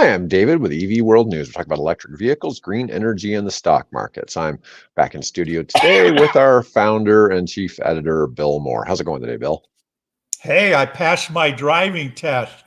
Hi, I'm David with EV World News. We're talking about electric vehicles, green energy, and the stock markets. I'm back in studio today with our founder and chief editor, Bill Moore. How's it going today, Bill? Hey, I passed my driving test.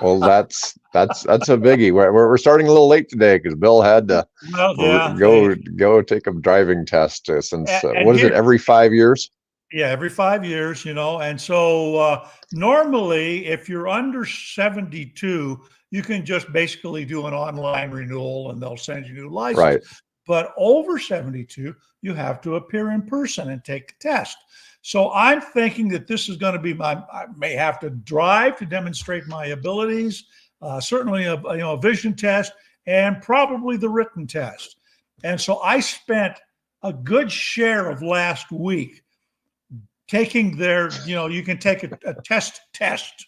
Well, that's a biggie. We're starting a little late today because Bill had to Well, yeah, go take a driving test since and what is it, here, every 5 years? yeah, every 5 years, and so normally, if you're under 72, you can just basically do an online renewal and they'll send you a new license. Right. But over 72, you have to appear in person and take the test. So I'm thinking that this is going to be I may have to drive to demonstrate my abilities, certainly a vision test, and probably the written test. And so I spent a good share of last week taking you can take a test,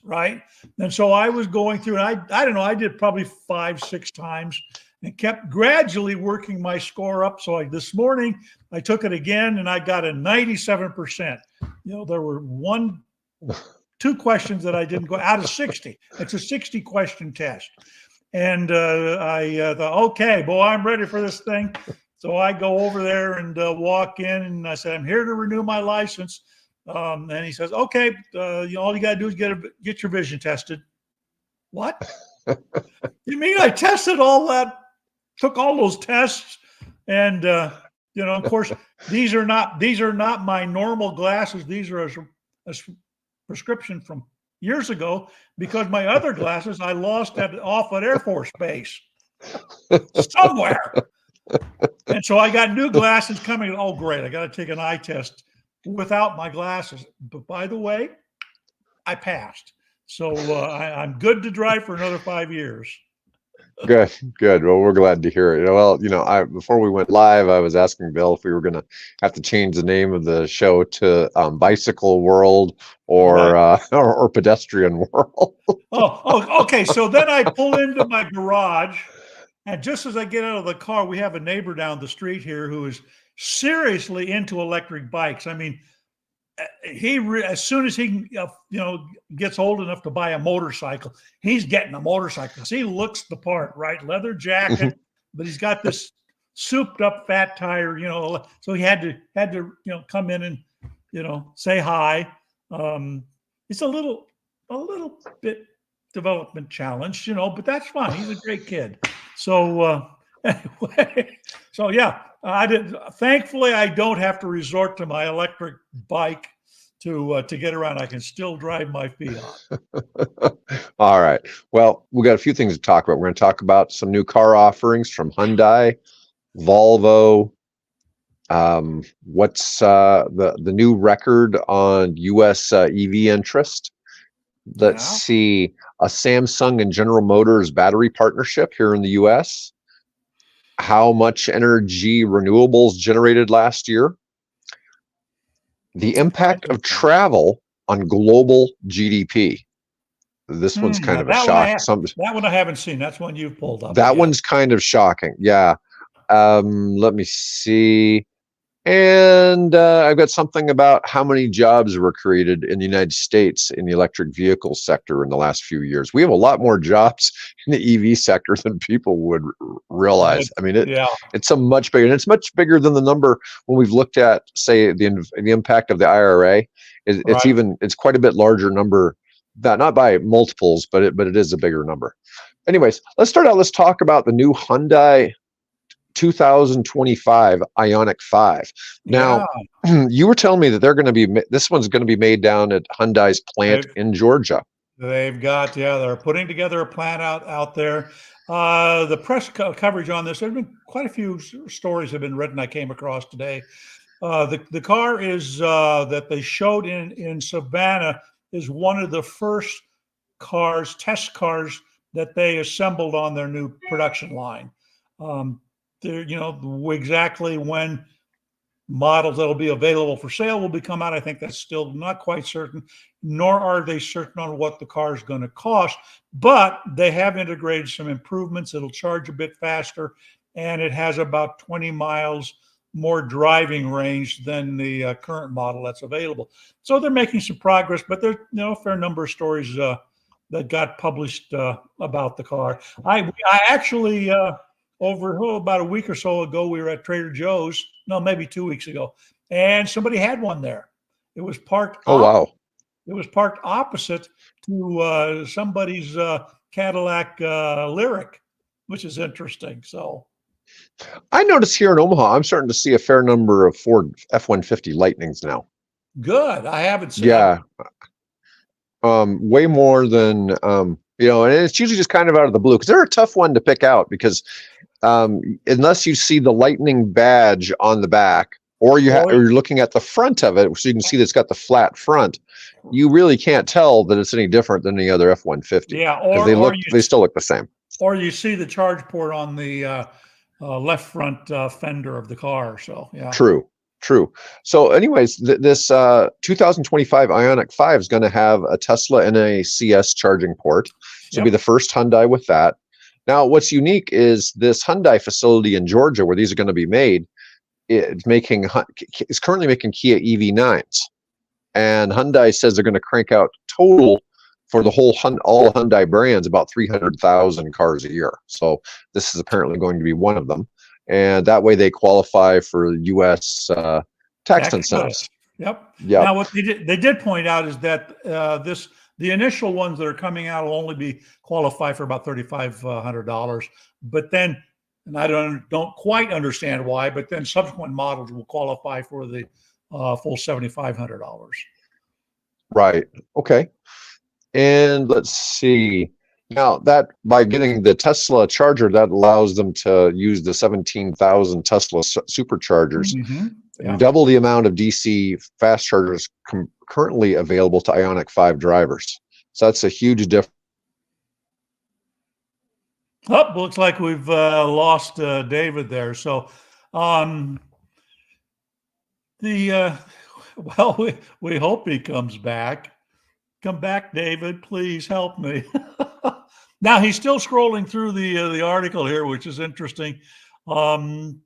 right? And so I was going through, and I don't know, I did probably 5-6 times and kept gradually working my score up. So this morning I took it again and I got a 97%. There were 2 questions that I didn't go out of 60. It's a 60 question test. And I thought, okay, boy, I'm ready for this thing. So I go over there and walk in and I said, I'm here to renew my license. And he says, okay, all you got to do is get your vision tested. What? You mean I tested all that, took all those tests? And, of course, these are not my normal glasses. These are a prescription from years ago because my other glasses I lost off at Air Force Base somewhere. And so I got new glasses coming. Oh, great. I got to take an eye test without my glasses. But by the way, I passed. So I'm good to drive for another 5 years. Good. Well, we're glad to hear it. Well, before we went live, I was asking Bill if we were going to have to change the name of the show to Bicycle World or Right. or Pedestrian World. Okay. So then I pull into my garage, and just as I get out of the car, we have a neighbor down the street here who is seriously into electric bikes. I mean, as soon as he gets old enough to buy a motorcycle, he's getting a motorcycle. He looks the part, right? Leather jacket, but he's got this souped up fat tire, so he had to come in and say hi. It's a little bit development challenge, but that's fine. He's a great kid. So anyway, so yeah, thankfully I don't have to resort to my electric bike to get around. I can still drive my Fiat. All right. Well, we got a few things to talk about. We're going to talk about some new car offerings from Hyundai, Volvo. What's the new record on U.S. EV interest? Let's see, a Samsung and General Motors battery partnership here in the U.S. How much energy renewables generated last year? The impact of travel on global GDP. This one's kind of a shock. That one I haven't seen. That's one you've pulled up. That one's kind of shocking. Yeah. Let me see. And I've got something about how many jobs were created in the United States in the electric vehicle sector in the last few years. We have a lot more jobs in the EV sector than people would realize. I mean, it's a much bigger, and it's much bigger than the number when we've looked at, say, the impact of the IRA. It's quite a bit larger number, not by multiples, but it is a bigger number. Anyways, let's start out. Let's talk about the new Hyundai 2025 Ioniq 5. Now, you were telling me that this one's going to be made down at Hyundai's plant in Georgia. They're putting together a plant out there. The press coverage on this, there's been quite a few stories have been written I came across today. The car is that they showed in Savannah is one of the first test cars that they assembled on their new production line. Exactly when models that'll be available for sale will be come out, I think that's still not quite certain, nor are they certain on what the car is going to cost, but they have integrated some improvements. It'll charge a bit faster, and it has about 20 miles more driving range than the current model that's available. So they're making some progress, but there's a fair number of stories that got published about the car. I actually about a week or so ago, we were at Trader Joe's. No, maybe 2 weeks ago, and somebody had one there. It was parked. Oh, wow. It was parked opposite to somebody's Cadillac Lyric, which is interesting. So I notice here in Omaha, I'm starting to see a fair number of Ford F-150 Lightnings now. good. I haven't seen. Yeah. Way more than, and it's usually just kind of out of the blue because they're a tough one to pick out because unless you see the Lightning badge on the back or you're looking at the front of it so you can see that it's got the flat front, you really can't tell that it's any different than any other F-150. Yeah, they still look the same. Or you see the charge port on the left front fender of the car. So yeah. True. So anyways, this 2025 Ioniq 5 is going to have a Tesla NACS charging port. So it'll be the first Hyundai with that. Now, what's unique is this Hyundai facility in Georgia where these are going to be made is currently making Kia EV9s. And Hyundai says they're going to crank out total for the all Hyundai brands about 300,000 cars a year. So this is apparently going to be one of them. And that way they qualify for U.S. tax incentives. Yep. Now, what they did point out is that the initial ones that are coming out will only qualify for about $3,500. But then, and I don't quite understand why, but then subsequent models will qualify for the full $7,500. Right. Okay. And let's see. Now that by getting the Tesla charger, that allows them to use the 17,000 Tesla superchargers, and double the amount of DC fast chargers currently available to Ioniq 5 drivers. So that's a huge difference. Oh, looks like we've lost David there. So, we hope he comes back. Come back, David. Please help me. Now he's still scrolling through the article here, which is interesting. No,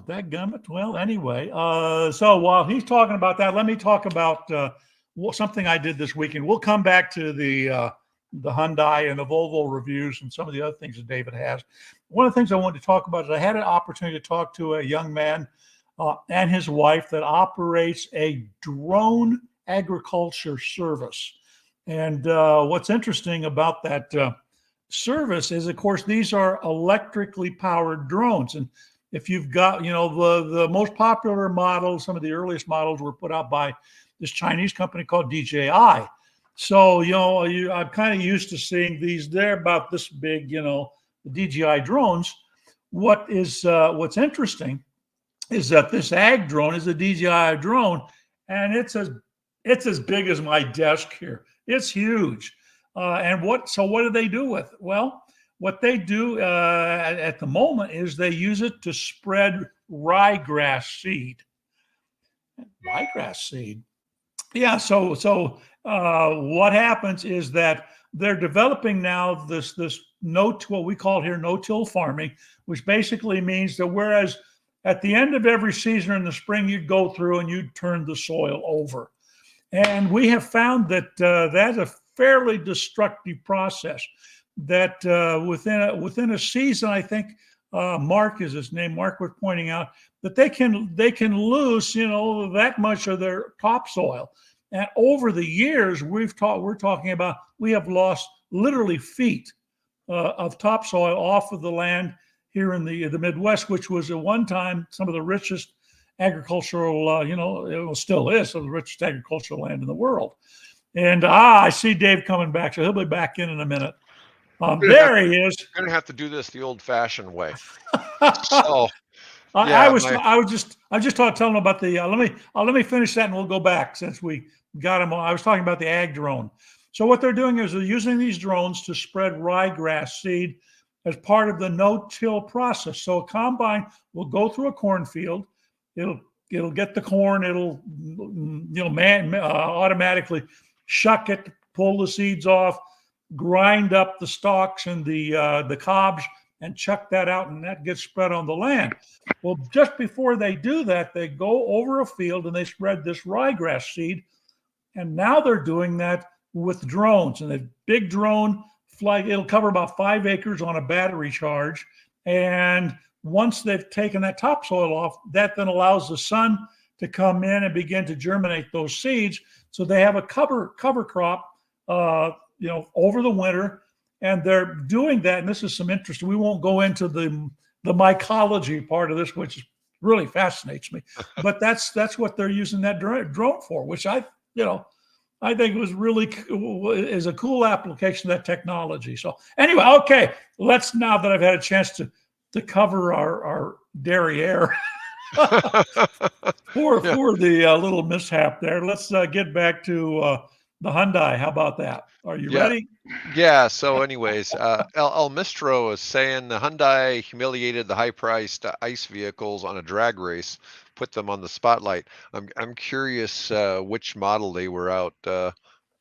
that gummit. Well, anyway. So while he's talking about that, let me talk about something I did this weekend. We'll come back to the Hyundai and the Volvo reviews and some of the other things that David has. One of the things I wanted to talk about is I had an opportunity to talk to a young man and his wife that operates a drone agriculture service. And what's interesting about that service is, of course, these are electrically powered drones. And if you've got, the most popular models, some of the earliest models were put out by this Chinese company called DJI. So, I'm kind of used to seeing these. They're about this big, the DJI drones. What's interesting is that this ag drone is a DJI drone, and it's as big as my desk here. It's huge. What do they do with it? Well, what they do at the moment is they use it to spread ryegrass seed. Ryegrass seed. Yeah. So what happens is that they're developing now this what we call here no-till farming, which basically means that whereas at the end of every season in the spring, you'd go through and you'd turn the soil over. And we have found that that's a fairly destructive process. That within a season, I think Mark is his name. Mark was pointing out that they can lose that much of their topsoil. And over the years, we have lost literally feet of topsoil off of the land here in the Midwest, which was at one time some of the richest agricultural, it still is some of the richest agricultural land in the world. And I see Dave coming back, so he'll be back in a minute. There he is. We're gonna have to do this the old-fashioned way. So, I was just telling him about the. Let me finish that, and we'll go back since we got him. I was talking about the ag drone. So what they're doing is they're using these drones to spread ryegrass seed as part of the no-till process. So a combine will go through a cornfield. It'll get the corn. It'll automatically shuck it, pull the seeds off, grind up the stalks and the cobs, and chuck that out, and that gets spread on the land. Well, just before they do that, they go over a field and they spread this ryegrass seed, and now they're doing that with drones, and the big drone flight, it'll cover about 5 acres on a battery charge. And once they've taken that topsoil off, that then allows the sun to come in and begin to germinate those seeds. So they have a cover crop, over the winter, and they're doing that. And this is some interest. We won't go into the mycology part of this, which really fascinates me. But that's what they're using that drone for, which I think was really is a cool application of that technology. So anyway, okay, let's, now that I've had a chance to cover our derriere for the little mishap there, let's get back to the Hyundai. How about that? Are you ready? Yeah. So anyways, El Mistro is saying the Hyundai humiliated the high-priced ICE vehicles on a drag race, put them on the spotlight. I'm curious which model they were out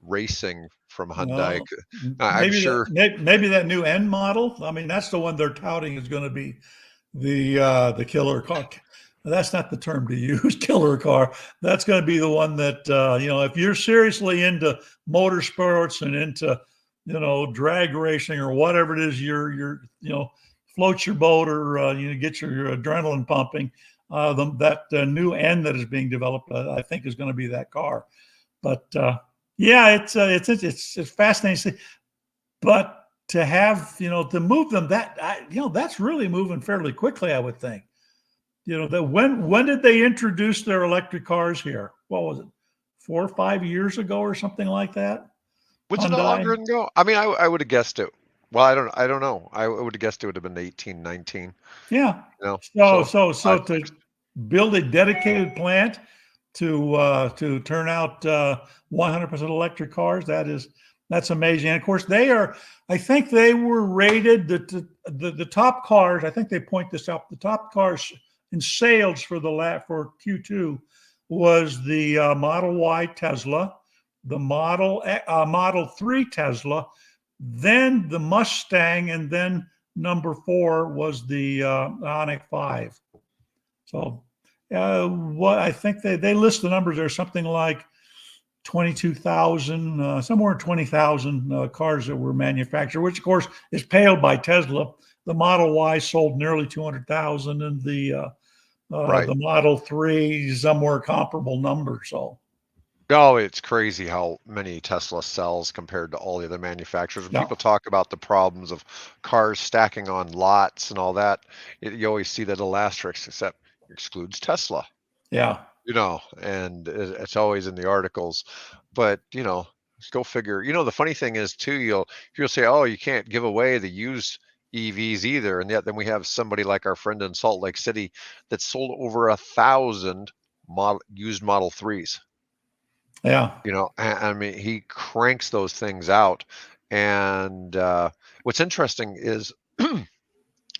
racing from Hyundai. Well, I'm maybe sure. maybe that new N model. I mean, that's the one they're touting is going to be the killer car. That's not the term to use, killer car. That's going to be the one that if you're seriously into motorsports and into drag racing or whatever it is, you're float your boat or get your adrenaline pumping. That new N that is being developed, I think, is going to be that car. But it's fascinating. But to have to move them that's really moving fairly quickly, I would think. That when did they introduce their electric cars here? What was it, 4 or 5 years ago or something like that? Was it not Hyundai? longer ago? I mean, I would have guessed it. Well, I don't know. I would have guessed it would have been 18, 19. Yeah. So So five to years. build a dedicated plant to turn out 100% electric cars, that's amazing. And of course, I think they were rated the top cars. I think they point this out. The top cars in sales for Q2 was the Model Y Tesla, the Model 3 Tesla, then the Mustang, and then number 4 was the Ioniq 5. So what I think they list the numbers there, something like 22,000, somewhere 20,000 cars that were manufactured, which of course is paled by Tesla. The Model Y sold nearly 200,000, and the Model 3 somewhere comparable number. So Oh, it's crazy how many Tesla sells compared to all the other manufacturers. When yeah, people talk about the problems of cars stacking on lots and all that, you always see that little asterisk, except excludes Tesla, yeah, and it's always in the articles. But, go figure. The funny thing is too, you'll say, oh, you can't give away the used EVs either. And yet then we have somebody like our friend in Salt Lake City that sold over 1,000 used Model 3s. yeah. I mean, he cranks those things out. And what's interesting is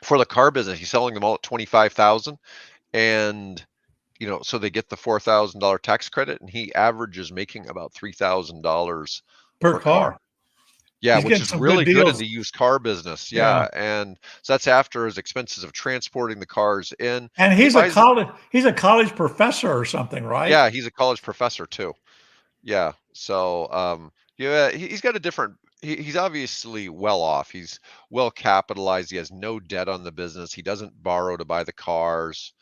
for the car business, he's selling them all at 25,000, and so they get the $4,000 tax credit, and he averages making about $3,000 Per per car. car. Yeah, He's which getting is some good really good in deals. the used car business. Yeah. Yeah, and so that's after his expenses of transporting the cars in. And He he's a buys college professor or something, right? Yeah, he's a college professor too. Yeah. So, yeah, he's got a different. He's obviously well off. He's well capitalized. He has no debt on the business. He doesn't borrow to buy the cars.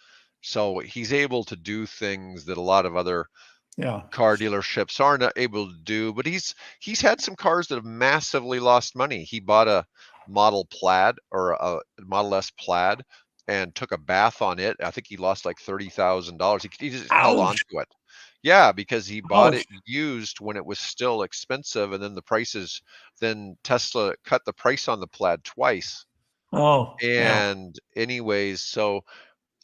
So he's able to do things that a lot of other Yeah. car dealerships aren't able to do. But he's had some cars that have massively lost money. He bought a Model Plaid or a Model S Plaid and took a bath on it. I think he lost like $30,000. He just held on Ouch. to it. Yeah, because he bought Ouch. it used when it was still expensive, and then then Tesla cut the price on the Plaid twice. Oh, yeah. And anyways, so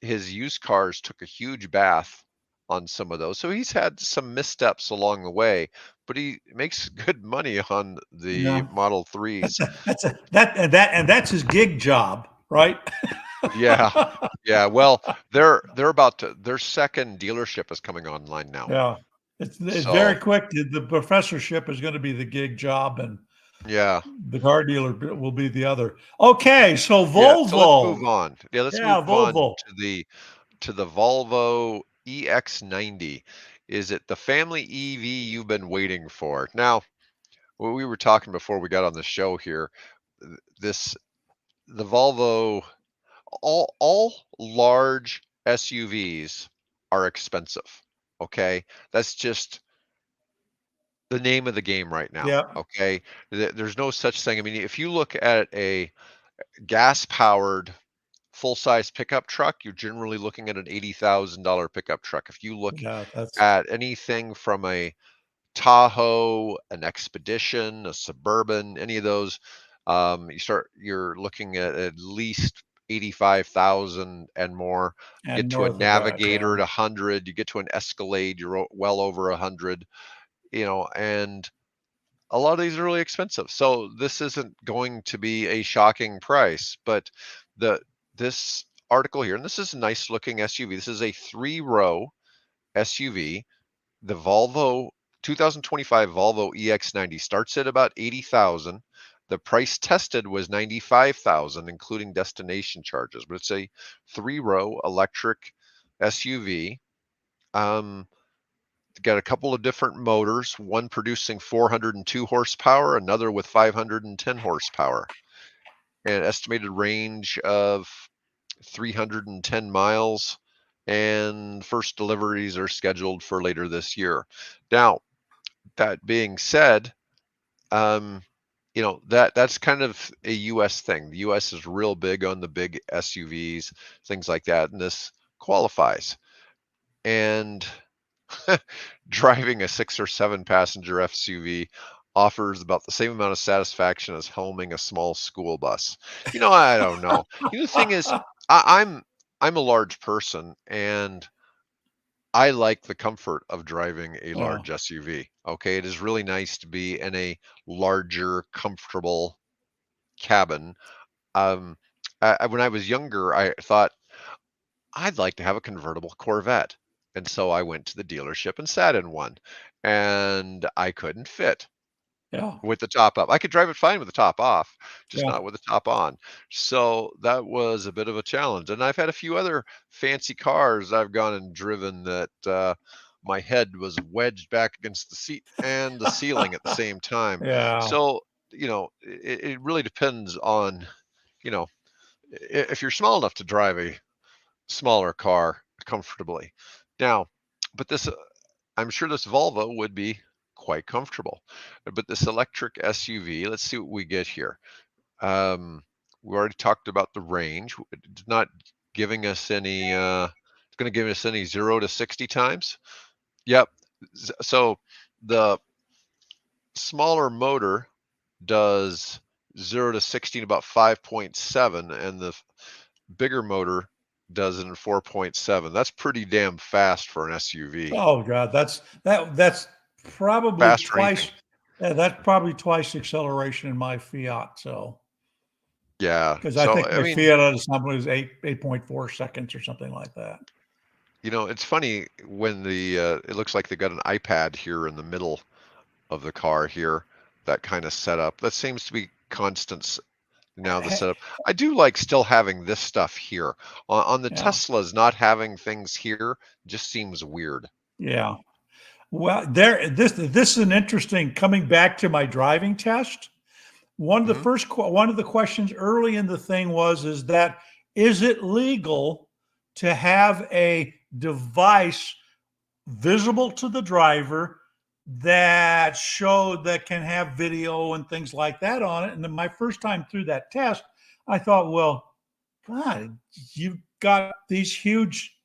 his used cars took a huge bath on some of those. So he's had some missteps along the way, but he makes good money on the Yeah. Model That's 3s. that's his gig job, right? Yeah. Yeah. Well, they're about to their second dealership is coming online now. Yeah. It's very So, quick. The professorship is going to be the gig job, and yeah. the car dealer will be the other. Okay, so Yeah, so let's Volvo. move on. Yeah, let's Yeah, move on Volvo. to the Volvo EX90. Is it the family EV you've been waiting for? Now, we were talking before we got on the show here. This the Volvo, all large SUVs are expensive. Okay, that's just the name of the game right now. Yeah. Okay, there's no such thing. I mean, if you look at a gas-powered full-size pickup truck, you're generally looking at an $80,000 pickup truck. If you look Yeah. That's, at anything from a Tahoe, an Expedition, a Suburban, any of those, you're looking at least 85,000 and more. and Get to a north of that. Navigator Yeah. at 100, you get to an Escalade, you're well over 100, and a lot of these are really expensive. So this isn't going to be a shocking price, but the this article here, and this is a nice looking SUV. This is a 3-row SUV. The Volvo 2025 Volvo EX90 starts at about 80,000. The price tested was 95,000, including destination charges, but it's a 3-row electric SUV. Got a couple of different motors, one producing 402 horsepower, another with 510 horsepower, and estimated range of 310 miles. And first deliveries are scheduled for later this year. Now, that being said, that's kind of a U.S. thing. The U.S. is real big on the big SUVs, things like that, and this qualifies. And driving a 6 or 7 passenger SUV offers about the same amount of satisfaction as helming a small school bus. I don't know. The thing is, I'm a large person, and I like the comfort of driving a Yeah. large SUV. Okay, it is really nice to be in a larger, comfortable cabin. Um, when I was younger, I thought I'd like to have a convertible Corvette. And so I went to the dealership and sat in one, and I couldn't fit Yeah. with the top up. I could drive it fine with the top off, just Yeah. not with the top on. So that was a bit of a challenge. And I've had a few other fancy cars I've gone and driven that my head was wedged back against the seat and the ceiling at the same time. Yeah. So, it really depends on, you know, if you're small enough to drive a smaller car comfortably. Now, but I'm sure this Volvo would be quite comfortable. But this electric SUV, let's see what we get here. We already talked about the range. It's not giving us any, it's going to give us any 0 to 60 times. Yep. So the smaller motor does 0 to 60 in about 5.7, and the bigger motor does it in 4.7. That's pretty damn fast for an SUV. Oh God, that's probably Fast for twice. anything. That's probably twice the acceleration in my Fiat. So Yeah. because I So think I my mean, Fiat at something was 8.4 seconds or something like that. it's funny when it looks like they got an iPad here in the middle of the car here, that kind of setup. That seems to be constant now, the setup. I do like still having this stuff here. On the Yeah, Teslas, not having things here just seems weird. yeah. Well, this is an interesting. Coming back to my driving test, Hmm. one of the questions early in the thing is it legal to have a device visible to the driver that can have video and things like that on it? And then my first time through that test, I thought, well, God, you've got these huge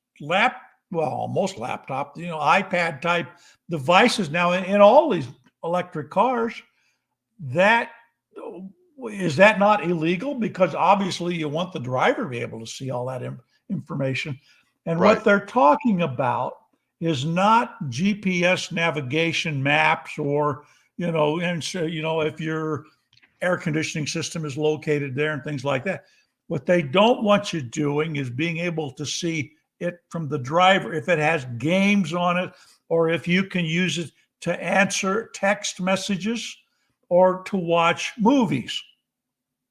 almost laptop, iPad type devices now in all these electric cars. That is that not illegal? Because obviously you want the driver to be able to see all that information. And Right. what they're talking about is not GPS navigation maps or, and so, if your air conditioning system is located there and things like that. What they don't want you doing is being able to see it from the driver, if it has games on it, or if you can use it to answer text messages or to watch movies,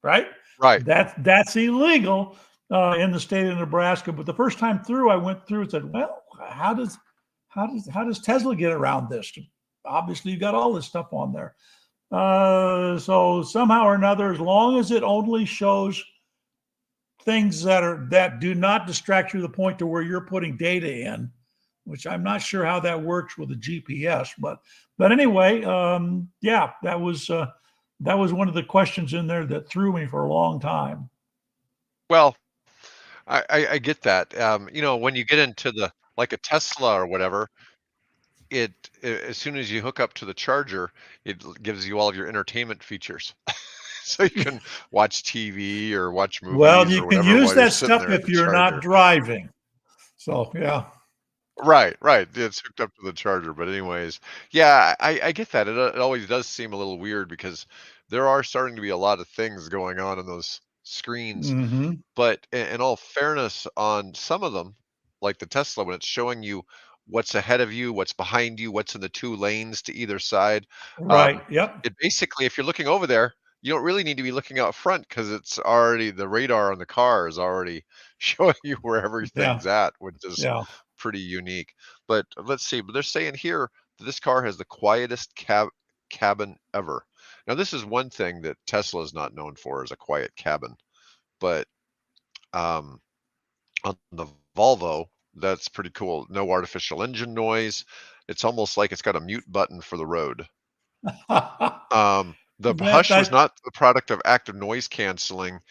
right? Right. That's illegal in the state of Nebraska. But the first time through, I went through and said, well, how does Tesla get around this? Obviously, you got all this stuff on there. So somehow or another, as long as it only shows things that do not distract you to the point to where you're putting data in, which I'm not sure how that works with a GPS, but anyway, yeah, that was one of the questions in there that threw me for a long time. Well, I get that. When you get into the like a Tesla or whatever, as soon as you hook up to the charger, it gives you all of your entertainment features. So you can watch TV or watch Well, movies you or can whatever use while you're that sitting stuff there at if the you're not charger. driving. So yeah. Right, right. It's hooked up to the charger. But anyways, yeah, I get that. It always does seem a little weird because there are starting to be a lot of things going on those screens. Hmm. But in all fairness, on some of them, like the Tesla, when it's showing you what's ahead of you, what's behind you, what's in the two lanes to either side, Right. Yep. it basically, if you're looking over there, you don't really need to be looking out front because it's already the radar on the car is already showing you where Yeah. everything's at, which is Yeah. pretty unique. But let's see. But they're saying here that this car has the quietest cabin ever. Now, this is one thing that Tesla is not known for, is a quiet cabin. But um, on the Volvo, that's pretty cool. No artificial engine noise. It's almost like it's got a mute button for the road. The Hush was that not the product of active noise canceling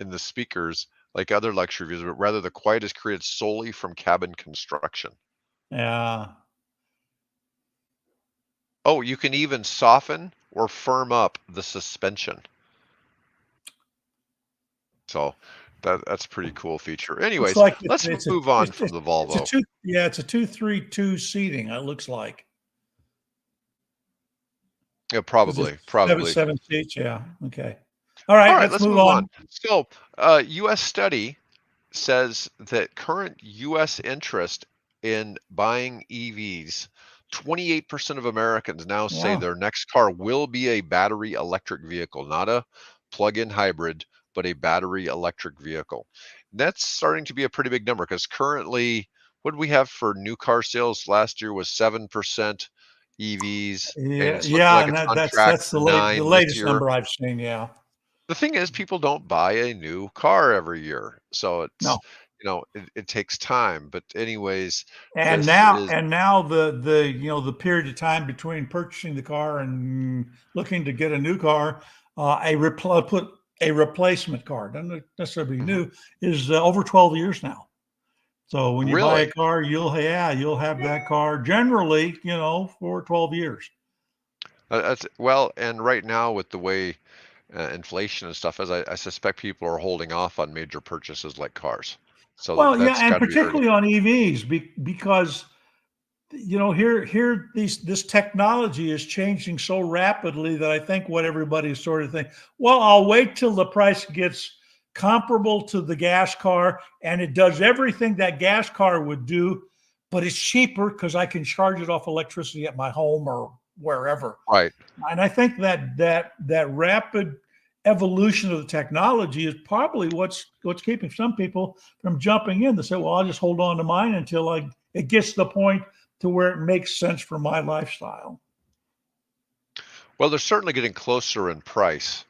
in the speakers like other luxury vehicles, but rather the quiet is created solely from cabin construction. Yeah. Oh, you can even soften or firm up the suspension. So that's a pretty cool feature. Looks Anyways, like let's move on from the it's a Volvo. two, yeah, it's a 2-3-2 seating. It looks like Yeah, because it's seven probably. seven seats. Yeah. Okay. All All right. right, Let's let's move move on. on. So, U.S. study says that current U.S. interest in buying EVs, 28% of Americans now say Wow. their next car will be a battery electric vehicle, not a plug-in hybrid, but a battery electric vehicle. That's starting to be a pretty big number because currently, what did we have for new car sales last year was 7% EVs, and Yeah. it's looking Yeah. like And it's that, on that's track that's for the 9 this latest year. number I've seen. Yeah. The thing is, people don't buy a new car every year, so No. it takes time. But anyways, And this now, is the period of time between purchasing the car and looking to get a new car, put a replacement car, doesn't necessarily be Mhm. new, is over 12 years now. So when you buy a Really car, you'll have that car generally, for 12 years. that's well, and right now with the way inflation and stuff is, I suspect people are holding off on major purchases like cars. So Well, yeah, that's and got to be hurting. particularly on EVs because here this technology is changing so rapidly that I think what everybody is sort of thinking, well, I'll wait till the price gets comparable to the gas car and it does everything that gas car would do, but it's cheaper because I can charge it off electricity at my home or wherever. Right. And I think that rapid evolution of the technology is probably what's keeping some people from jumping in. They say, well, I'll just hold on to mine until it gets to the point to where it makes sense for my lifestyle. Well, they're certainly getting closer in price,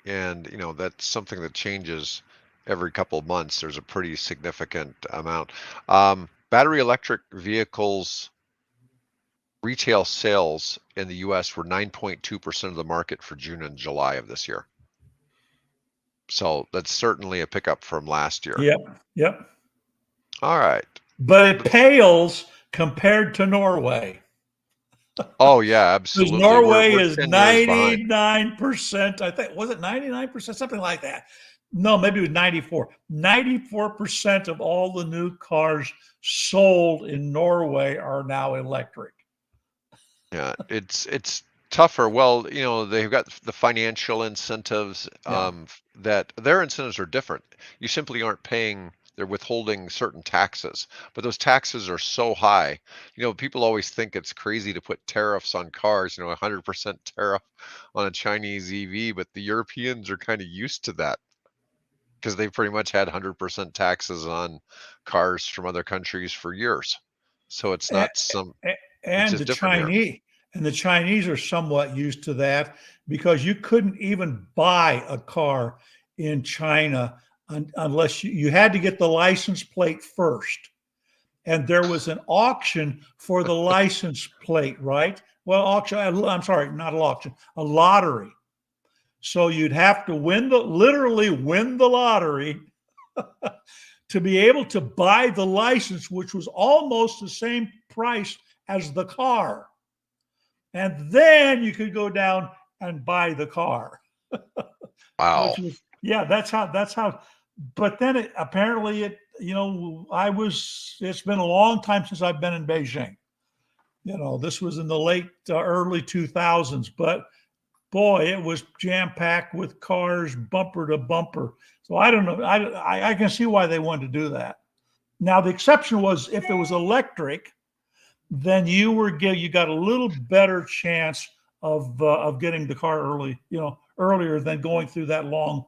and that's something that changes every couple of months. There's a pretty significant amount. Battery electric vehicles retail sales in the US were 9.2% of the market for June and July of this year. So that's certainly a pickup from last year. Yep, yep. All right. But it pales compared to Norway. Oh yeah, Because absolutely. Norway We're is 10 years behind. 99%. I think, was it 99%? Something like that. No, maybe it was 94. 94% of all the new cars sold in Norway are now electric. Yeah, it's tougher. Well, they've got the financial incentives, Yeah. that their incentives are different. You simply aren't paying, they're withholding certain taxes, but those taxes are so high. People always think it's crazy to put tariffs on cars, 100% tariff on a Chinese EV, but the Europeans are kind of used to that because they've pretty much had 100% taxes on cars from other countries for years. So it's And, not some, it's and just the different here. Chinese And the Chinese are somewhat used to that because you couldn't even buy a car in China unless you had to get the license plate first. And there was an auction for the license plate, right? Well, auction, I'm sorry, not an auction, a lottery. So you'd have to literally win the lottery to be able to buy the license, which was almost the same price as the car. And then you could go down and buy the car. Wow. Which was, yeah, that's how, but then apparently it's been a long time since I've been in Beijing. This was in the late, early 2000s, but boy, it was jam-packed with cars, bumper to bumper. So I don't know. I can see why they wanted to do that. Now, the exception was if it was electric, then you got a little better chance of getting the car earlier than going through that long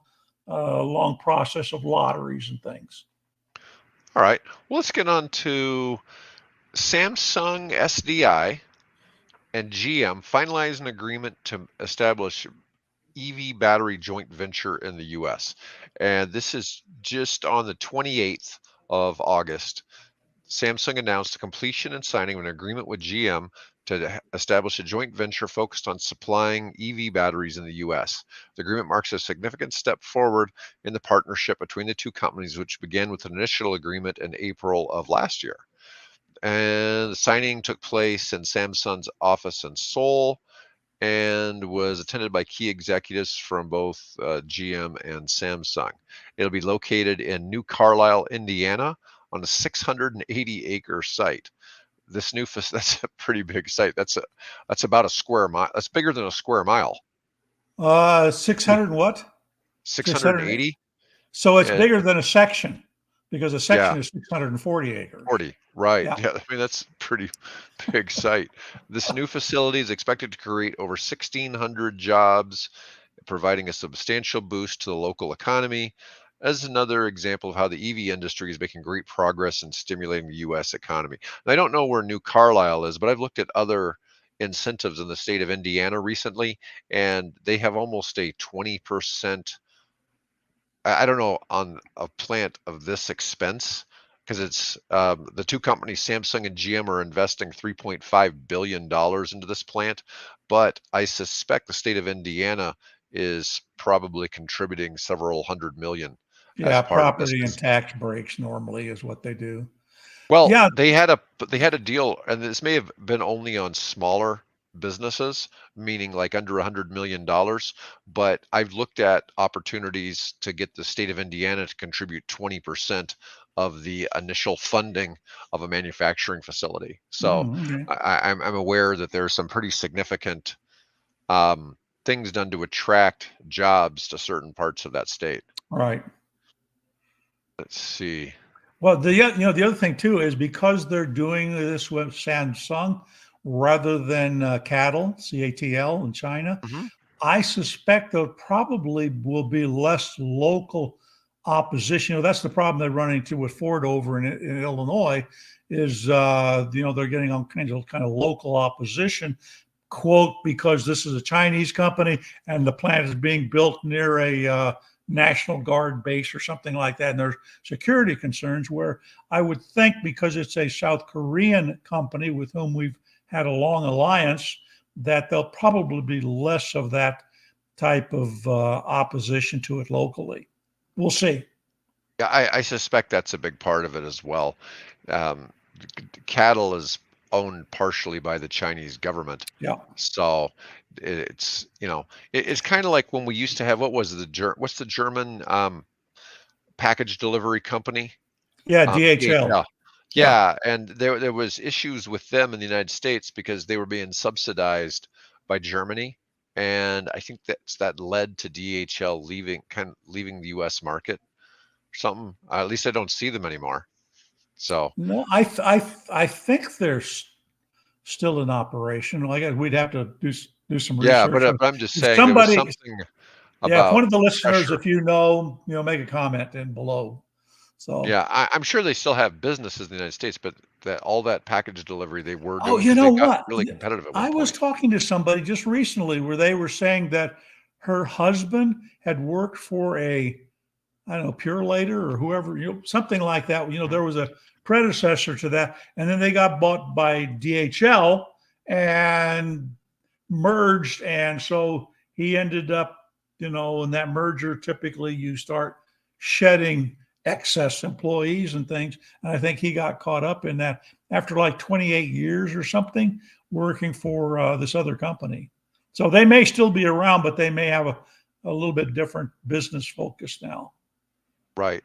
process of lotteries and things. All right. Well, let's get on to Samsung SDI and GM finalized an agreement to establish EV battery joint venture in the U.S. And this is just on the 28th of August. Samsung announced the completion and signing of an agreement with GM to establish a joint venture focused on supplying EV batteries in the U.S. The agreement marks a significant step forward in the partnership between the two companies, which began with an initial agreement in April of last year. And the signing took place in Samsung's office in Seoul and was attended by key executives from both GM and Samsung. It'll be located in New Carlisle, Indiana, on a 680-acre site. That's a pretty big site. That's about a square mile. That's bigger than a square mile. 600 what? 680. So it's bigger than a section because a section Yeah. is 640 acres. 40, right. Yeah. Yeah, I mean, that's a pretty big site. This new facility is expected to create over 1,600 jobs, providing a substantial boost to the local economy. As another example of how the EV industry is making great progress in stimulating the U.S. economy. And I don't know where New Carlisle is, but I've looked at other incentives in the state of Indiana recently, and they have almost a 20%, I don't know, on a plant of this expense, because it's the two companies, Samsung and GM, are investing $3.5 billion into this plant, but I suspect the state of Indiana is probably contributing several hundred million. Yeah, As part of this. property and tax breaks normally is what they do. Well, Yeah. they had a deal, and this may have been only on smaller businesses, meaning like under $100 million. But I've looked at opportunities to get the state of Indiana to contribute 20% of the initial funding of a manufacturing facility. So Okay. I'm aware that there's some pretty significant things done to attract jobs to certain parts of that state. Right. Let's see. Well, the other thing too is because they're doing this with Samsung rather than CATL in China, Mhm. I suspect there probably will be less local opposition. That's the problem they're running into with Ford over in Illinois is they're getting all kinds of local opposition, quote, because this is a Chinese company and the plant is being built near a National Guard base or something like that, and there's security concerns, where I would think because it's a South Korean company with whom we've had a long alliance, that there'll probably be less of that type of opposition to it locally. We'll see. Yeah, I suspect that's a big part of it as well. Um, Cattle is owned partially by the Chinese government. Yeah. So it's it's kind of like when we used to have, what's the German package delivery company? Yeah, DHL. Yeah, and there was issues with them in the United States because they were being subsidized by Germany, and I think that led to DHL leaving the U.S. market or something. At least I don't see them anymore. So No, I think they're still in operation. I guess we'd have to do some yeah, research. but I'm just If saying there was somebody, something yeah, if one about of the listeners, pressure. if you know, make a comment in below. So, Yeah, I'm sure they still have businesses in the United States, but that all that package delivery they were oh, doing you because know they got what? really competitive at one I was point. talking to somebody just recently where they were saying that her husband had worked for a, I don't know, Purelator or whoever, something like that. There was a predecessor to that, and then they got bought by DHL and merged, and so he ended up, in that merger, typically you start shedding excess employees and things, and I think he got caught up in that after like 28 years or something working for this other company. So they may still be around, but they may have a little bit different business focus now. Right.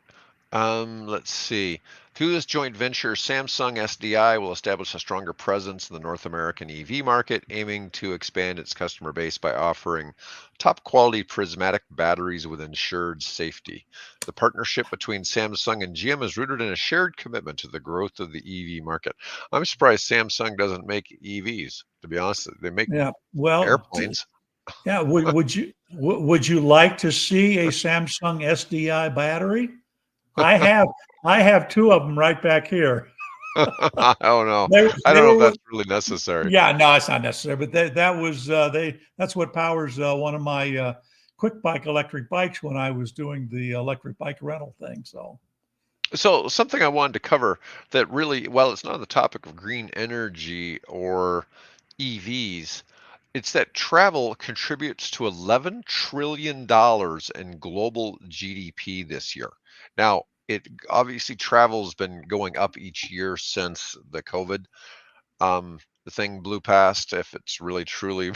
Let's see. Through this joint venture, Samsung SDI will establish a stronger presence in the North American EV market, aiming to expand its customer base by offering top quality prismatic batteries with ensured safety. The partnership between Samsung and GM is rooted in a shared commitment to the growth of the EV market. I'm surprised Samsung doesn't make EVs, to be honest. They make Yeah. Well, airplanes. yeah. Would you like to see a Samsung SDI battery? I have I have two of them right back here. I don't know. They I they don't know if were that's really necessary. Yeah, no, it's not necessary, but that's what powers one of my quick bike electric bikes when I was doing the electric bike rental thing. So So something I wanted to cover that really, well, it's not on the topic of green energy or EVs, it's that travel contributes to $11 trillion in global GDP this year. Now, it obviously travel's been going up each year since the COVID the thing blew past. If it's really truly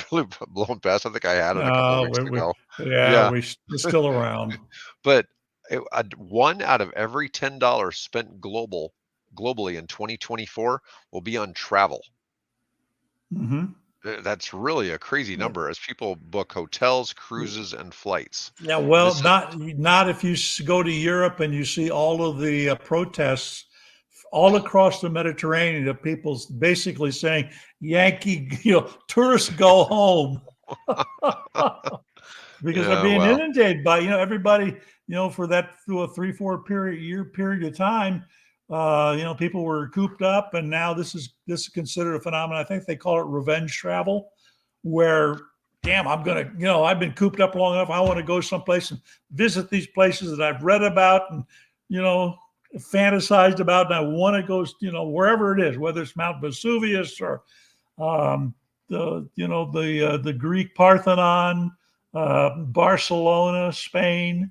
blown past, I think I had it a couple of no, weeks ago. yeah, Yeah, we're still around. but one out of every $10 spent globally in 2024 will be on travel. Hmm. That's really a crazy number as people book hotels, cruises, and flights. Yeah, And well, this is not if you go to Europe and you see all of the protests all across the Mediterranean of people basically saying, "Yankee, tourists go home." Because they're yeah, being well, inundated by everybody, for that through a 3 4 year period of time. People were cooped up, and now this is considered a phenomenon. I think they call it revenge travel, where, damn, I've been cooped up long enough. I want to go someplace and visit these places that I've read about and you know fantasized about, and I want to go, wherever it is, whether it's Mount Vesuvius or um, the Greek Parthenon, Barcelona, Spain,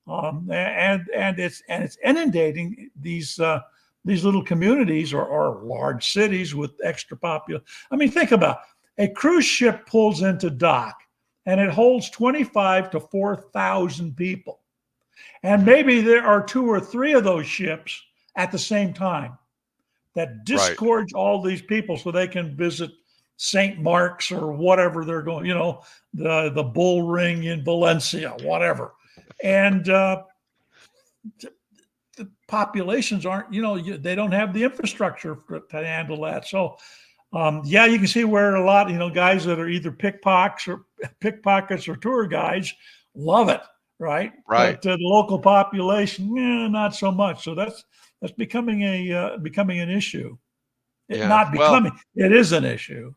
and it's inundating these little communities or large cities with extra population. I mean, think about a cruise ship pulls into dock and it holds 25 to 4,000 people, and maybe there are two or three of those ships at the same time that right. disgorge all these people so they can visit St. Mark's or whatever they're going, the Bull Ring in Valencia, whatever. And the populations aren't, they don't have the infrastructure to handle that. So, yeah, you can see where a lot, guys that are either pickpockets or tour guides love it, right? Right. But the local population, not so much. So that's becoming an issue. Yeah. Not Well, becoming, it is an issue.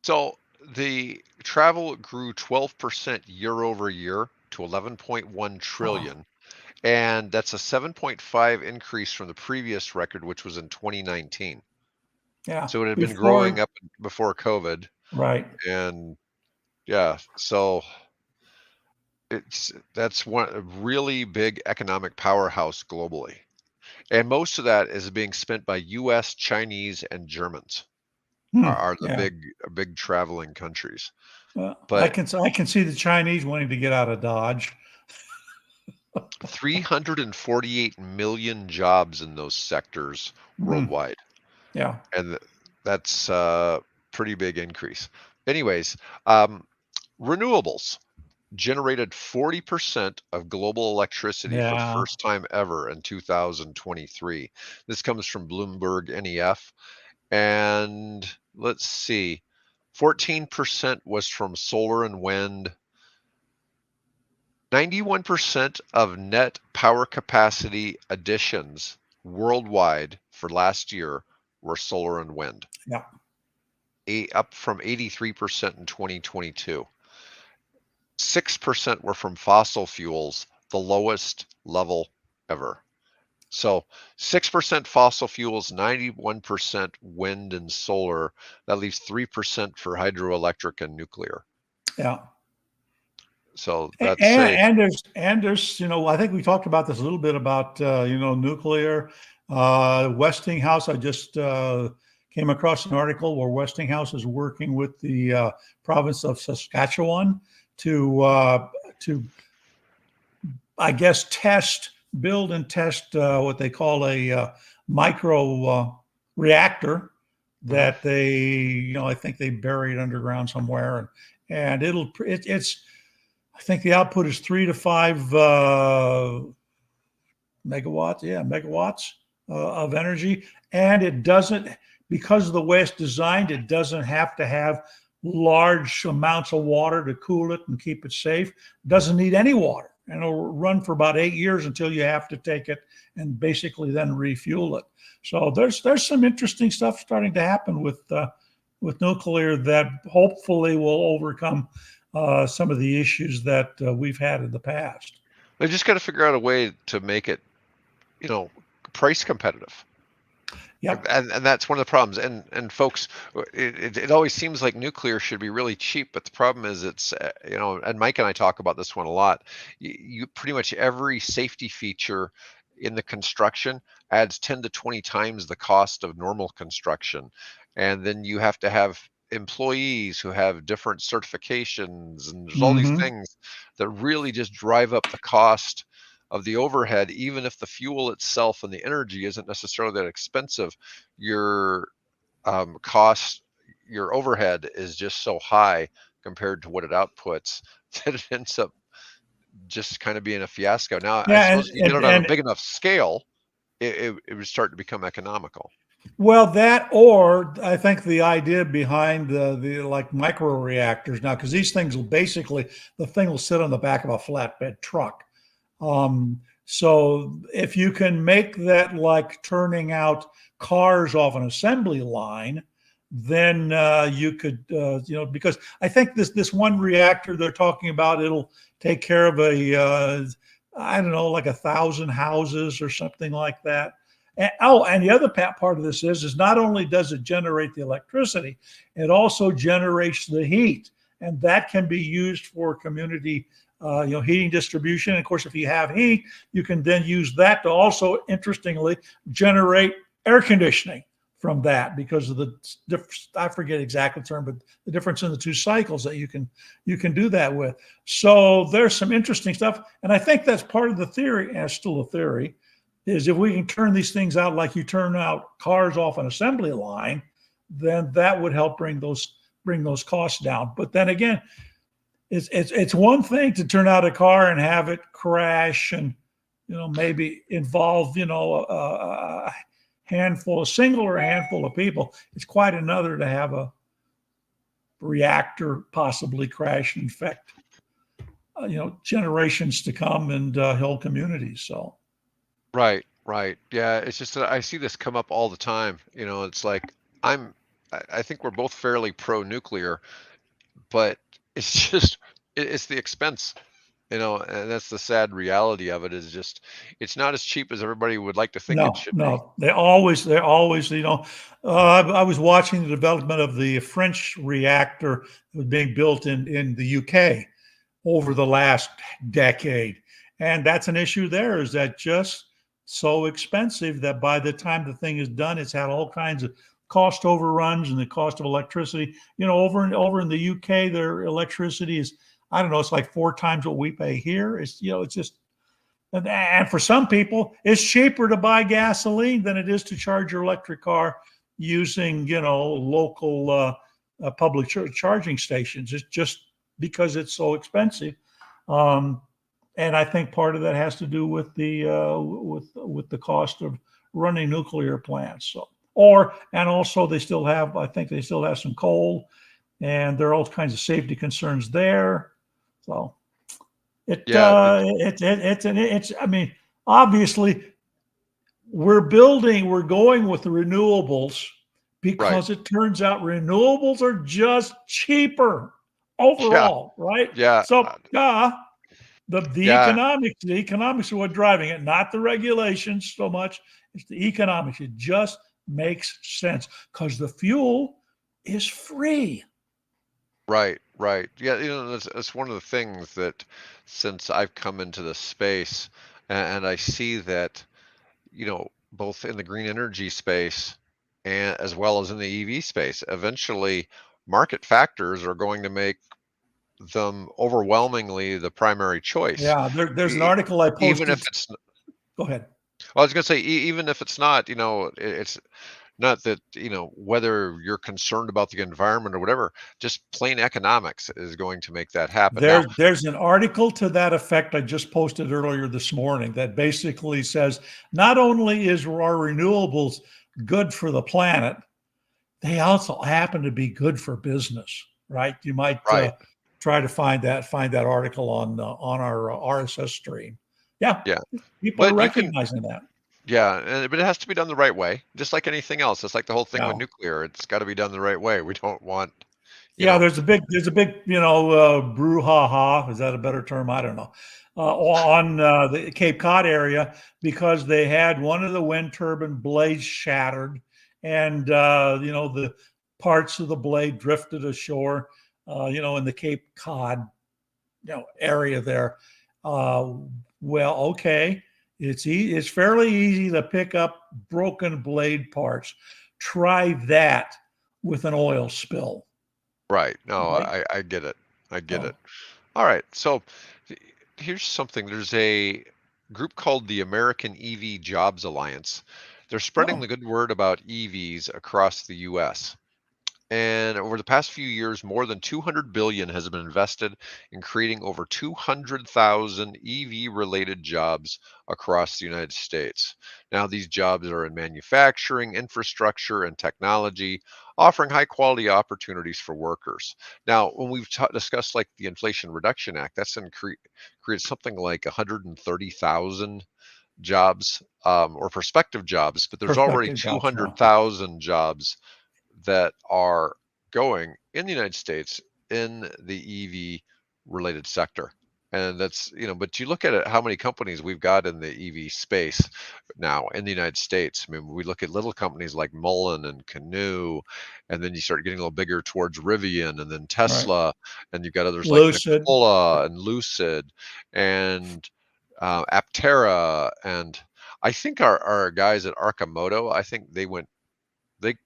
so the travel grew 12% year over year to 11.1 Wow. trillion. And that's a 7.5 increase from the previous record, which was in 2019. Yeah. So it had been growing Before, up before COVID. right. And yeah, so that's one a really big economic powerhouse globally. And most of that is being spent by US, Chinese, and Germans are the Yeah. big traveling countries. I But can see the Chinese wanting to get out of Dodge. 348 million jobs in those sectors Mm, worldwide. yeah. And that's a pretty big increase. Anyways, um, renewables generated 40% of global electricity for the Yeah. first time ever in 2023. This comes from Bloomberg NEF. And let's see, 14% was from solar and wind. 91% of net power capacity additions worldwide for last year were solar and wind, Yeah. up from 83% in 2022. 6% were from fossil fuels, the lowest level ever. So 6% fossil fuels, 91% wind and solar. That leaves 3% for hydroelectric and nuclear. Yeah. So And, that's a there's I think we talked about this a little bit about nuclear. Westinghouse. I just came across an article where Westinghouse is working with the province of Saskatchewan to I guess build and test what they call a micro reactor that I think they buried underground somewhere, and it's I think the output is 3 to 5 megawatts. Yeah, megawatts of energy, and it doesn't, because of the way it's designed, it doesn't have to have large amounts of water to cool it and keep it safe. It doesn't need any water, and it'll run for about 8 years until you have to take it and basically then refuel it. So there's some interesting stuff starting to happen with nuclear that hopefully will overcome some of the issues that we've had in the past. They just got to figure out a way to make it, price competitive. Yep. And that's one of the problems. And folks, it always seems like nuclear should be really cheap, but the problem is it's and Mike and I talk about this one a lot. You pretty much every safety feature in the construction adds 10 to 20 times the cost of normal construction, and then you have to have employees who have different certifications, and there's all these things that really just drive up the cost of the overhead. Even if the fuel itself and the energy isn't necessarily that expensive, your your overhead is just so high compared to what it outputs that it ends up just kind of being a fiasco. Now, I suppose if you get it on a big enough scale, it would start to become economical. Well, that, or I think the idea behind the like micro reactors now, because these things will basically, the thing will sit on the back of a flatbed truck. So if you can make that like turning out cars off an assembly line, then you could, because I think this one reactor they're talking about, it'll take care of I don't know, like 1,000 houses or something like that. And the other part of this is not only does it generate the electricity, it also generates the heat, and that can be used for community, heating distribution. And of course, if you have heat, you can then use that to also, interestingly, generate air conditioning from that, because of I forget exactly the term, but the difference in the two cycles that you can do that with. So there's some interesting stuff, and I think that's part of the theory, and it's still a theory, is if we can turn these things out like you turn out cars off an assembly line, then that would help bring those costs down. But then again, it's one thing to turn out a car and have it crash and maybe involve a single or a handful of people. It's quite another to have a reactor possibly crash and infect generations to come and whole communities. So. Right. Yeah, it's just that I see this come up all the time. It's like I think we're both fairly pro-nuclear, but it's just it's the expense, and that's the sad reality of it, is just it's not as cheap as everybody would like to think it should be. No, they're always, I was watching the development of the French reactor that was being built in the UK over the last decade. And that's an issue there, is that just so expensive that by the time the thing is done, it's had all kinds of cost overruns and the cost of electricity. Over in the UK, their electricity is, I don't know, it's like 4 times what we pay here. It's just, and for some people, it's cheaper to buy gasoline than it is to charge your electric car using, local public charging stations. It's just because it's so expensive. And I think part of that has to do with the cost of running nuclear plants. And also I think they still have some coal, and there are all kinds of safety concerns there. So Yeah, It's, I mean, obviously we're going with the renewables right. because it turns out renewables are just cheaper Yeah, overall, right? yeah, So, the yeah. economics are what driving it, not the regulations so much. It's the economics. It just makes sense because the fuel is free. Right, right. Yeah, that's one of the things that since I've come into the space and I see that, both in the green energy space and as well as in the EV space, eventually market factors are going to make them overwhelmingly the primary choice. Yeah, there's an E- article I Even if posted. it's, Go ahead. well, I was going to say, even if it's not, it's not that, whether you're concerned about the environment or whatever, just plain economics is going to make that happen. Now, There's an article to that effect I just posted earlier this morning that basically says not only is our renewables good for the planet, they also happen to be good for business, right? You might right. try to find that article on our RSS stream. Yeah, Yeah. people are But you can, recognizing that. yeah, but it has to be done the right way, just like anything else. It's like the whole thing with Yeah. nuclear. It's got to be done the right way. We don't want, you Yeah, know, there's a big, brouhaha. Is that a better term? I don't know. On the Cape Cod area because they had one of the wind turbine blades shattered, and the parts of the blade drifted ashore. In the Cape Cod, area there. Uh, well, okay, it's fairly easy to pick up broken blade parts. Try that with an oil spill, right. No, right? I get it. I get Oh, it. All right. So here's something. There's a group called the American EV Jobs Alliance. They're spreading oh, the good word about EVs across the US. And over the past few years, more than 200 billion has been invested in creating over 200,000 EV related jobs across the United States. Now, these jobs are in manufacturing, infrastructure, and technology, offering high quality opportunities for workers. Now, when we've discussed like the Inflation Reduction Act, that's created something like 130,000 jobs or prospective jobs, but there's already prospective jobs. Yeah. 200,000 jobs that are going in the United States in the EV related sector. And that's, but you look at it, how many companies we've got in the EV space now in the United States. I mean, we look at little companies like Mullen and Canoe, and then you start getting a little bigger towards Rivian and then Right. Tesla, and you've got others like Lucid. Nikola and Lucid and Aptera. And I think our guys at Arcimoto, I think they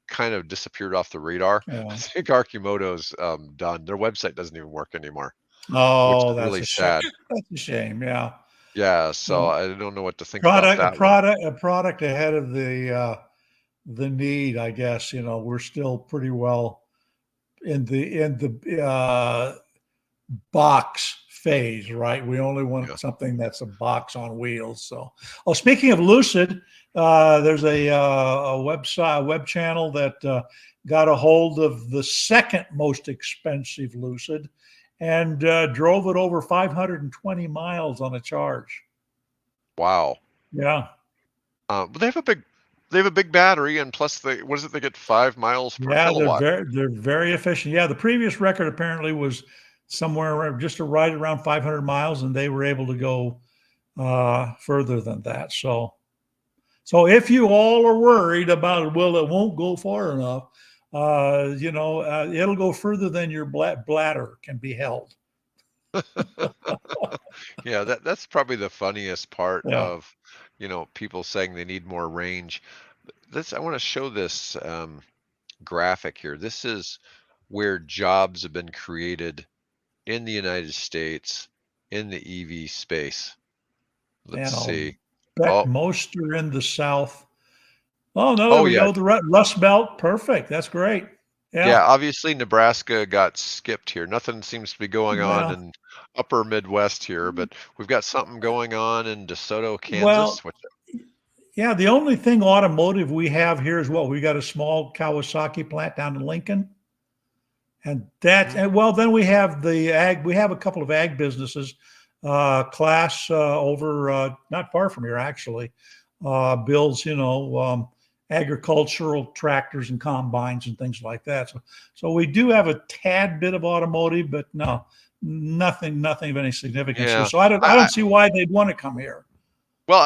kind of disappeared off the radar. I Yeah. think Arcimoto's done. Their website doesn't even work anymore, which Oh, is that's really a shame. sad. That's a shame. Yeah. Yeah, so Well, I don't know what to think about product, a that one. product, a product ahead of the need. I guess we're still pretty well in the box phase, right? We only Yeah. want something that's a box on wheels. So, oh, speaking of Lucid, there's a web channel that got a hold of the second most expensive Lucid and drove it over 520 miles on a charge. Wow. Yeah, But they have a big battery, and plus they what is it? They get 5 miles per yeah, they're kilowatt. very efficient. Yeah, the previous record apparently was somewhere around, just a right around 500 miles, and they were able to go further than that. So if you all are worried about, well, it won't go far enough, it'll go further than your bladder can be held. Yeah, that's probably the funniest part Yeah. of, people saying they need more range. I want to show this graphic here. This is where jobs have been created in the United States in the EV space. Let's And I'll see. bet Oh, most are in the South. Oh, no, there oh we yeah. go. The Rust Belt. Perfect. That's great. Yeah, Yeah. obviously Nebraska got skipped here. Nothing seems to be going on Well, in upper Midwest here, but we've got something going on in DeSoto, well, Kansas, which yeah. The only thing automotive we have here is what we got a small Kawasaki plant down in Lincoln. And Mhm. well, then we have the ag. We have a couple of ag businesses. class over not far from here, actually, builds, agricultural tractors and combines and things like that. So we do have a tad bit of automotive, but no, nothing of any significance here. Yeah. So I don't see why they'd want to come here. Well,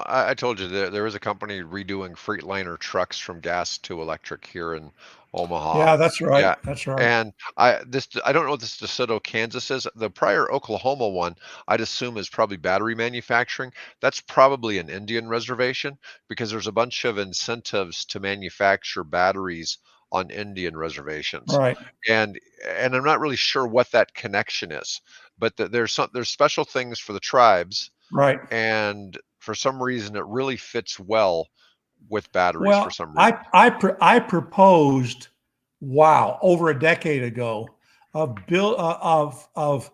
I told you there is a company redoing Freightliner trucks from gas to electric here in Omaha. Yeah, that's right. Yeah. That's right. And I don't know what this DeSoto, Kansas is. The prior Oklahoma one, I'd assume is probably battery manufacturing. That's probably an Indian reservation because there's a bunch of incentives to manufacture batteries on Indian reservations. Right. And I'm not really sure what that connection is, but there's special things for the tribes, Right. and for some reason it really fits well with batteries for Well, some reason. I proposed, wow, over a decade ago, of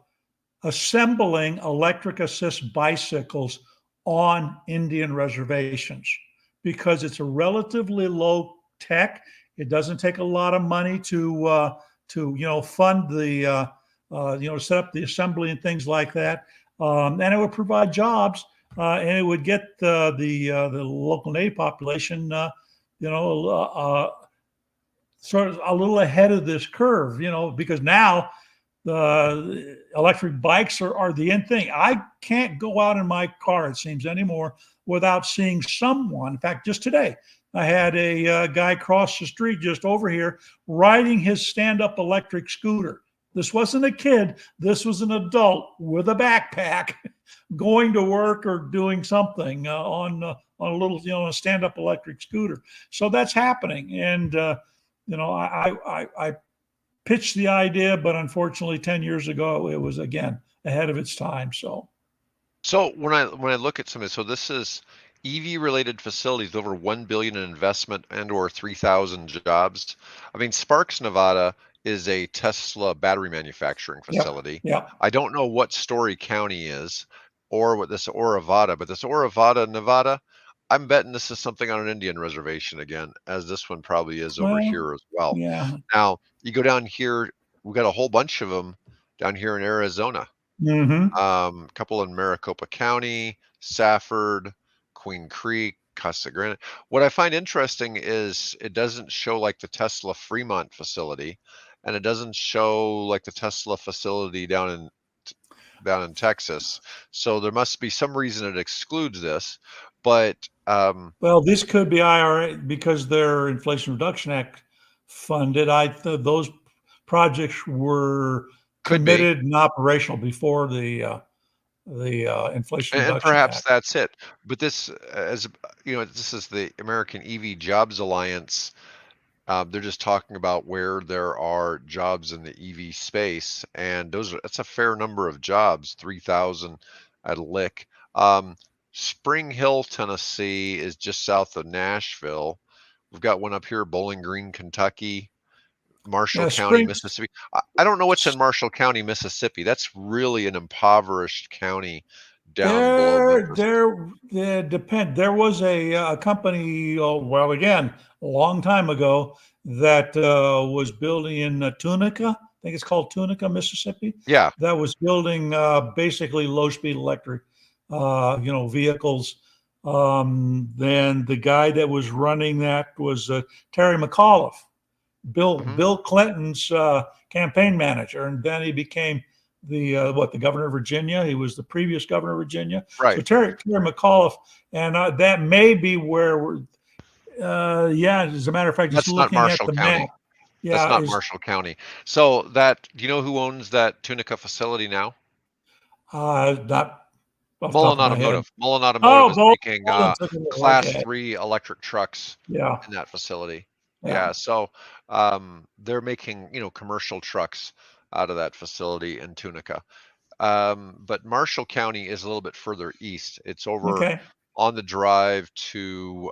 assembling electric assist bicycles on Indian reservations because it's a relatively low tech. It doesn't take a lot of money to fund the set up the assembly and things like that, and it would provide jobs, and it would get the local native population, sort of a little ahead of this curve, because now the electric bikes are the end thing. I can't go out in my car, it seems, anymore without seeing someone. In fact, just today, I had a guy cross the street just over here riding his stand-up electric scooter. This wasn't a kid. This was an adult with a backpack going to work or doing something on a little, a stand-up electric scooter. So that's happening. And, I pitched the idea, but unfortunately 10 years ago, it was, again, ahead of its time. So When I look at some of this, so this is EV related facilities, over 1 billion in investment and or 3,000 jobs. I mean, Sparks, Nevada is a Tesla battery manufacturing facility. yeah. I don't know what Story County is or what this Oravada, but this Oravada, Nevada, I'm betting this is something on an Indian reservation again, as this one probably is over Well, here as well. yeah. Now, you go down here, we've got a whole bunch of them down here in Arizona. Mm-hmm. A couple in Maricopa County, Safford, Queen Creek, Casa Grande. What I find interesting is it doesn't show like the Tesla Fremont facility, and it doesn't show like the Tesla facility down in Texas. So there must be some reason it excludes this. But Well, this could be IRA because they're Inflation Reduction Act funded. Those projects were could be. committed and operational before the Inflation And Reduction perhaps Act. that's it. But this, as this is the American EV Jobs Alliance. They're just talking about where there are jobs in the EV space, and that's a fair number of jobs, 3,000 at a lick. Spring Hill, Tennessee is just south of Nashville. We've got one up here, Bowling Green, Kentucky, Marshall Yeah, County, Mississippi. I don't know what's in Marshall County, Mississippi. That's really an impoverished county down below Memphis. There was a company, again, a long time ago that was building in Tunica. I think it's called Tunica, Mississippi. Yeah. That was building basically low-speed electric, vehicles. Then the guy that was running that was Terry McAuliffe, Bill Clinton's campaign manager, and then he became the governor of Virginia. He was the previous governor of Virginia. Right. So Terry McAuliffe, and that may be where we're. As a matter of fact, That's just not looking at Marshall the County. map. Yeah, that's not Marshall County. So do you know who owns that Tunica facility now? Not Mullen Automotive. Mullen Automotive is making Class 3 electric trucks in that facility. Yeah, so they're making commercial trucks out of that facility in Tunica. But Marshall County is a little bit further east. It's over on the drive to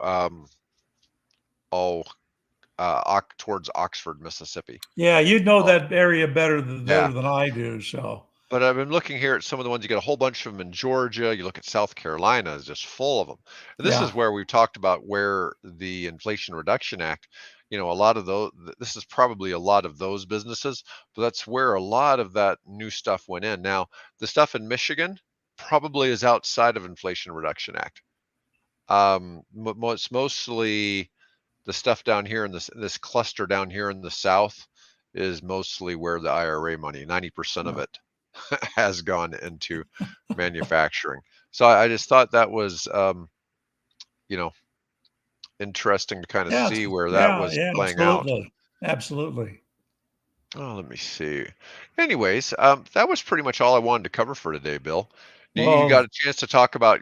towards Oxford, Mississippi. Yeah, you'd know that area better than I do. So. But I've been looking here at some of the ones. You get a whole bunch of them in Georgia. You look at South Carolina, it's just full of them. And this is where we've talked about where the Inflation Reduction Act, a lot of those, this is probably a lot of those businesses, but that's where a lot of that new stuff went in. Now, the stuff in Michigan, probably is outside of Inflation Reduction Act. It's mostly the stuff down here in this cluster down here in the South is mostly where the IRA money, 90% of it has gone into manufacturing. So I just thought that was, you know, interesting to kind of Yeah, see where that yeah, was yeah, playing out. absolutely, absolutely. Oh, let me see. Anyways, that was pretty much all I wanted to cover for today, Bill. You got Well, a chance to talk about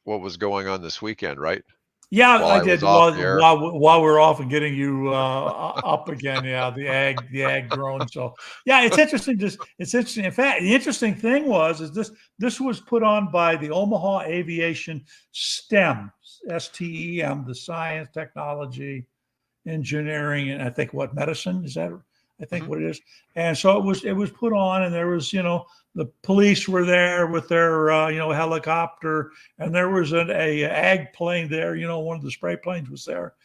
what was going on this weekend, right? yeah, While I I was did. off While the air. while we're off and getting you up again, yeah, the ag drone. So yeah, it's interesting. It's interesting. In fact, the interesting thing is this was put on by the Omaha Aviation STEM, STEM, the science, technology, engineering, and I think medicine is that. I think Mhm. what it is. And so it was put on, and there was the police were there with their helicopter, and there was a ag plane there. One of the spray planes was there.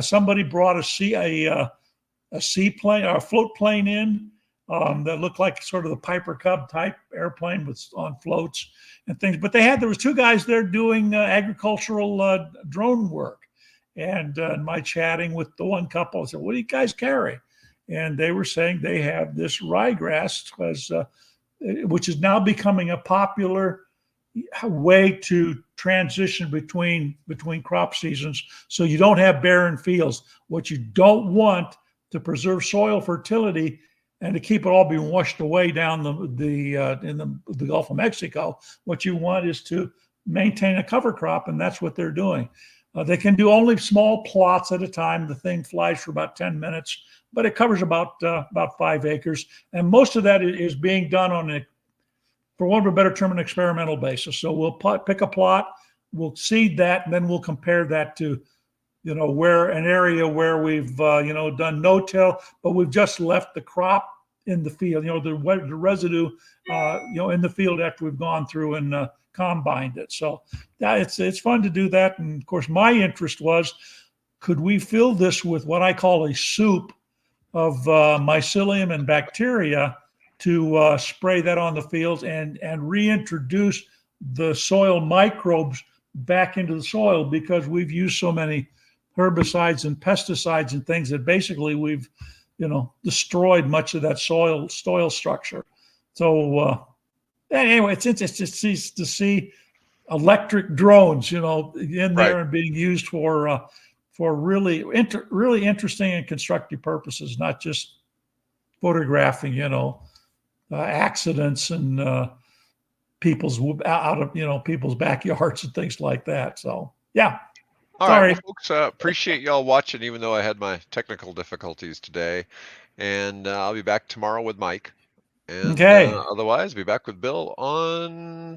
Somebody brought a seaplane or a float plane in that looked like sort of the Piper Cub type airplane with on floats and things. But there was two guys there doing agricultural drone work. And my chatting with the one couple, I said, "What do you guys carry?" And they were saying they have this ryegrass, which is now becoming a popular way to transition between crop seasons, so you don't have barren fields. What you don't want to preserve soil fertility and to keep it all being washed away down in the Gulf of Mexico. What you want is to maintain a cover crop, and that's what they're doing. They can do only small plots at a time. The thing flies for about 10 minutes, but it covers about 5 acres, and most of that is being done on for want of a better term, an experimental basis. So we'll pick a plot, we'll seed that, and then we'll compare that to where an area where we've done no-till, but we've just left the crop in the field, the residue in the field after we've gone through and combined it. So it's fun to do that. And of course, my interest was, could we fill this with what I call a soup of mycelium and bacteria to spray that on the fields and reintroduce the soil microbes back into the soil, because we've used so many herbicides and pesticides and things that basically we've destroyed much of that soil structure. So anyway, it's interesting to see electric drones in there Right. and being used for really interesting and constructive purposes, not just photographing accidents and people's out of people's backyards and things like that. So yeah. All right, Sorry. well, folks, appreciate y'all watching, even though I had my technical difficulties today. And I'll be back tomorrow with Mike. And Okay. otherwise, be back with Bill on